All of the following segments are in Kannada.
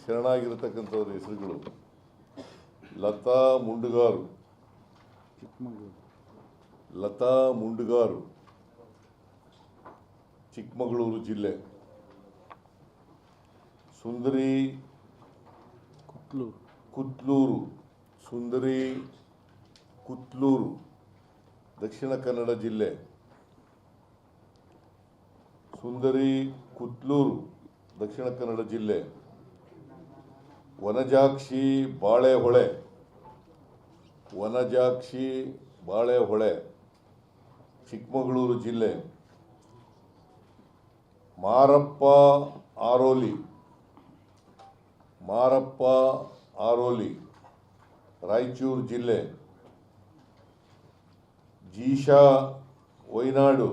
ಶರಣಾಗಿರತಕ್ಕಂಥವ್ರ ಹೆಸರುಗಳು ಲತಾ ಮುಂಡುಗಾರು, ಲತಾ ಮುಂಡುಗಾರು ಚಿಕ್ಕಮಗಳೂರು ಜಿಲ್ಲೆ, ಸುಂದರಿ ಕುತ್ಲೂರು, ಸುಂದರಿ ಕುತ್ಲೂರು ದಕ್ಷಿಣ ಕನ್ನಡ ಜಿಲ್ಲೆ, ಸುಂದರಿ ಕುತ್ಲೂರು ದಕ್ಷಿಣ ಕನ್ನಡ ಜಿಲ್ಲೆ, ವನಜಾಕ್ಷಿ ಬಾಳೆಹೊಳೆ, ವನಜಾಕ್ಷಿ ಬಾಳೆಹೊಳೆ ಚಿಕ್ಕಮಗಳೂರು ಜಿಲ್ಲೆ, ಮಾರಪ್ಪ ಆರೋಲಿ, ಮಾರಪ್ಪ ಆರೋಲಿ ರಾಯಚೂರು ಜಿಲ್ಲೆ, ಜೀಶಾ ವೈನಾಡು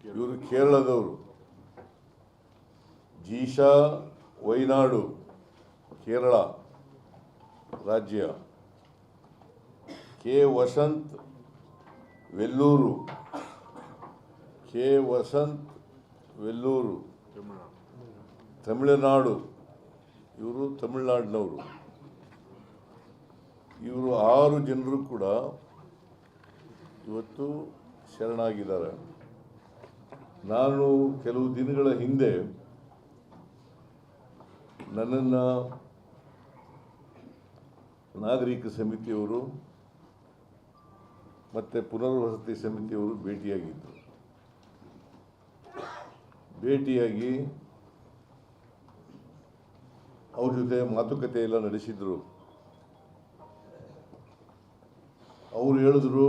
ಇವರು ಕೇರಳದವರು, ಜೀಶಾ ವೈನಾಡು ಕೇರಳ ರಾಜ್ಯ, ಕೆ ವಸಂತ್ ವೆಲ್ಲೂರು, ಕೆ ವಸಂತ್ ವೆಲ್ಲೂರು ತಮಿಳುನಾಡು, ಇವರು ತಮಿಳುನಾಡಿನವರು. ಇವರು 6 ಜನರು ಕೂಡ ಇವತ್ತು ಶರಣಾಗಿದ್ದಾರೆ. ನಾನು ಕೆಲವು ದಿನಗಳ ಹಿಂದೆ ನನ್ನನ್ನು ನಾಗರಿಕ ಸಮಿತಿಯವರು ಮತ್ತು ಪುನರ್ವಸತಿ ಸಮಿತಿಯವರು ಭೇಟಿಯಾಗಿದ್ದರು. ಭೇಟಿಯಾಗಿ ಅವ್ರ ಜೊತೆ ಮಾತುಕತೆ ಎಲ್ಲ ನಡೆಸಿದರು. ಅವರು ಹೇಳಿದ್ರು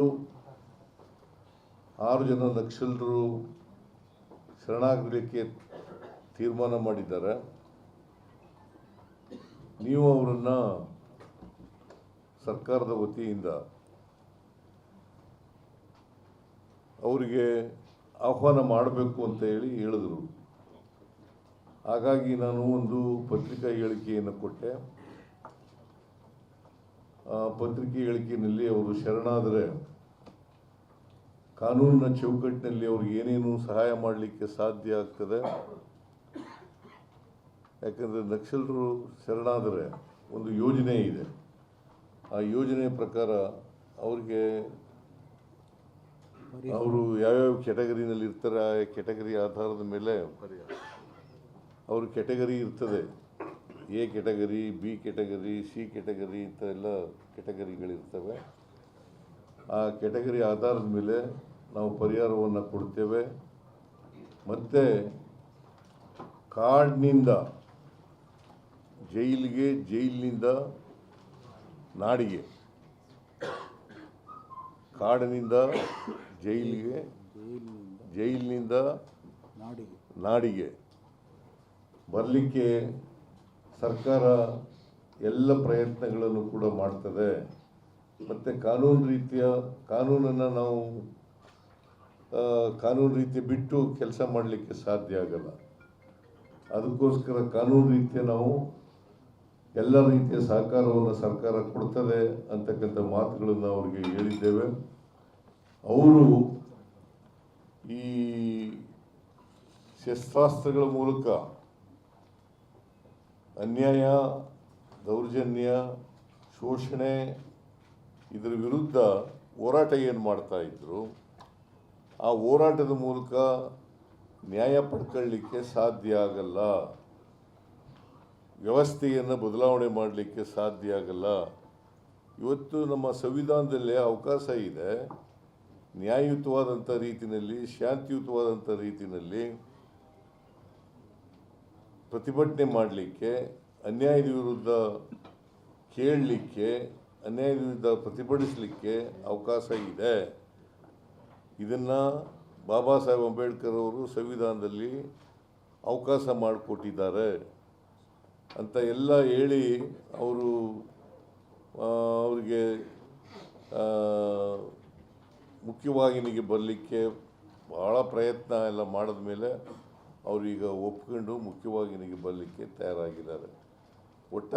6 ಜನ ನಕ್ಸಲರು ಶರಣಾಗಲಿಕ್ಕೆ ತೀರ್ಮಾನ ಮಾಡಿದ್ದಾರೆ, ನೀವು ಅವರನ್ನು ಸರ್ಕಾರದ ವತಿಯಿಂದ ಅವರಿಗೆ ಆಹ್ವಾನ ಮಾಡಬೇಕು ಅಂತ ಹೇಳಿದರು. ಹಾಗಾಗಿ ನಾನು ಒಂದು ಪತ್ರಿಕಾ ಹೇಳಿಕೆಯನ್ನು ಕೊಟ್ಟೆ. ಆ ಪತ್ರಿಕೆ ಹೇಳಿಕೆಯಲ್ಲಿ ಅವರು ಶರಣಾದರೆ ಕಾನೂನಿನ ಚೌಕಟ್ಟಿನಲ್ಲಿ ಅವ್ರಿಗೆ ಏನೇನು ಸಹಾಯ ಮಾಡಲಿಕ್ಕೆ ಸಾಧ್ಯ ಆಗ್ತದೆ. ಯಾಕಂದರೆ ನಕ್ಸಲರು ಶರಣಾದರೆ ಒಂದು ಯೋಜನೆ ಇದೆ, ಆ ಯೋಜನೆ ಪ್ರಕಾರ ಅವ್ರಿಗೆ ಅವರು ಯಾವ್ಯಾವ ಕ್ಯಾಟಗರಿನಲ್ಲಿ ಇರ್ತಾರೆ ಆ ಕ್ಯಾಟಗರಿ ಆಧಾರದ ಮೇಲೆ ಅವ್ರ ಕ್ಯಾಟಗರಿ ಇರ್ತದೆ. A category, B category, C category ಇಂಥ ಎಲ್ಲ ಕ್ಯಾಟಗರಿಗಳಿರ್ತವೆ. ಆ ಕ್ಯಾಟಗರಿ ಆಧಾರದ ಮೇಲೆ ನಾವು ಪರಿಹಾರವನ್ನು ಕೊಡ್ತೇವೆ. ಮತ್ತು ಕಾಡಿನಿಂದ ಜೈಲಿಗೆ, ಜೈಲಿನಿಂದ ನಾಡಿಗೆ, ಕಾಡಿನಿಂದ ಜೈಲಿಗೆ, ಜೈಲಿನಿಂದ ನಾಡಿಗೆ ಬರಲಿಕ್ಕೆ ಸರ್ಕಾರ ಎಲ್ಲ ಪ್ರಯತ್ನಗಳನ್ನು ಕೂಡ ಮಾಡ್ತದೆ. ಮತ್ತು ಕಾನೂನನ್ನು ನಾವು ಕಾನೂನು ರೀತಿ ಬಿಟ್ಟು ಕೆಲಸ ಮಾಡಲಿಕ್ಕೆ ಸಾಧ್ಯ ಆಗಲ್ಲ. ಅದಕ್ಕೋಸ್ಕರ ಕಾನೂನು ರೀತಿಯ ನಾವು ಎಲ್ಲ ರೀತಿಯ ಸಹಕಾರವನ್ನು ಸರ್ಕಾರ ಕೊಡ್ತದೆ ಅಂತಕ್ಕಂಥ ಮಾತುಗಳನ್ನು ಅವರಿಗೆ ಹೇಳಿದ್ದೇವೆ. ಅವರು ಈ ಶಸ್ತ್ರಾಸ್ತ್ರಗಳ ಮೂಲಕ ಅನ್ಯಾಯ, ದೌರ್ಜನ್ಯ, ಶೋಷಣೆ ಇದರ ವಿರುದ್ಧ ಹೋರಾಟ ಏನು ಮಾಡ್ತಾ ಇದ್ರು, ಆ ಹೋರಾಟದ ಮೂಲಕ ನ್ಯಾಯ ಪಡ್ಕೊಳ್ಳಲಿಕ್ಕೆ ಸಾಧ್ಯ ಆಗಲ್ಲ, ವ್ಯವಸ್ಥೆಯನ್ನು ಬದಲಾವಣೆ ಮಾಡಲಿಕ್ಕೆ ಸಾಧ್ಯ ಆಗಲ್ಲ. ಇವತ್ತು ನಮ್ಮ ಸಂವಿಧಾನದಲ್ಲೇ ಅವಕಾಶ ಇದೆ, ನ್ಯಾಯಯುತವಾದಂಥ ರೀತಿಯಲ್ಲಿ, ಶಾಂತಿಯುತವಾದಂಥ ರೀತಿಯಲ್ಲಿ ಪ್ರತಿಭಟನೆ ಮಾಡಲಿಕ್ಕೆ, ಅನ್ಯಾಯದ ವಿರುದ್ಧ ಕೇಳಲಿಕ್ಕೆ, ಅನ್ಯಾಯದ ವಿರುದ್ಧ ಪ್ರತಿಭಟಿಸಲಿಕ್ಕೆ ಅವಕಾಶ ಇದೆ. ಇದನ್ನು ಬಾಬಾ ಸಾಹೇಬ್ ಅಂಬೇಡ್ಕರ್ ಅವರು ಸಂವಿಧಾನದಲ್ಲಿ ಅವಕಾಶ ಮಾಡಿಕೊಟ್ಟಿದ್ದಾರೆ ಅಂತ ಎಲ್ಲ ಹೇಳಿ ಅವರಿಗೆ ಮುಖ್ಯವಾಹಿನಿಗೆ ಬರಲಿಕ್ಕೆ ಭಾಳ ಪ್ರಯತ್ನ ಎಲ್ಲ ಮಾಡಿದ ಮೇಲೆ ಅವರೀಗ ಒಪ್ಕೊಂಡು ಮುಖ್ಯವಾಹಿನಿಗೆ ಬರಲಿಕ್ಕೆ ತಯಾರಾಗಿದ್ದಾರೆ. ಒಟ್ಟಾರೆ